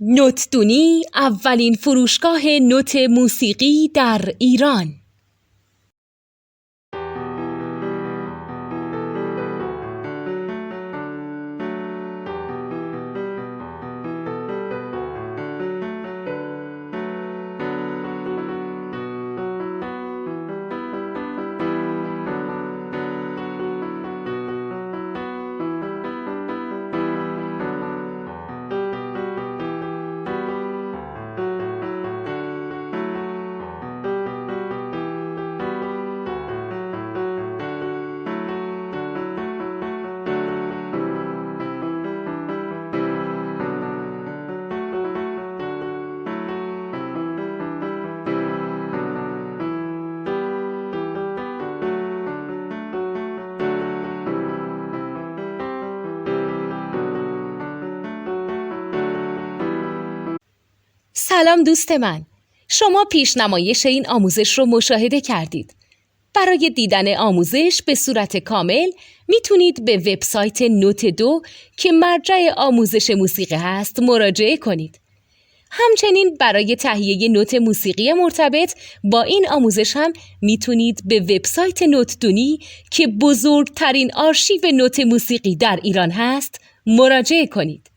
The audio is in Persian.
نوتدونی اولین فروشگاه نوت موسیقی در ایران. سلام دوست من، شما پیشنمایش این آموزش رو مشاهده کردید. برای دیدن آموزش به صورت کامل میتونید به وبسایت نوت2 که مرجع آموزش موسیقی هست مراجعه کنید. همچنین برای تهیه نوت موسیقی مرتبط با این آموزش هم میتونید به وبسایت نوتدونی که بزرگترین آرشیو نوت موسیقی در ایران هست مراجعه کنید.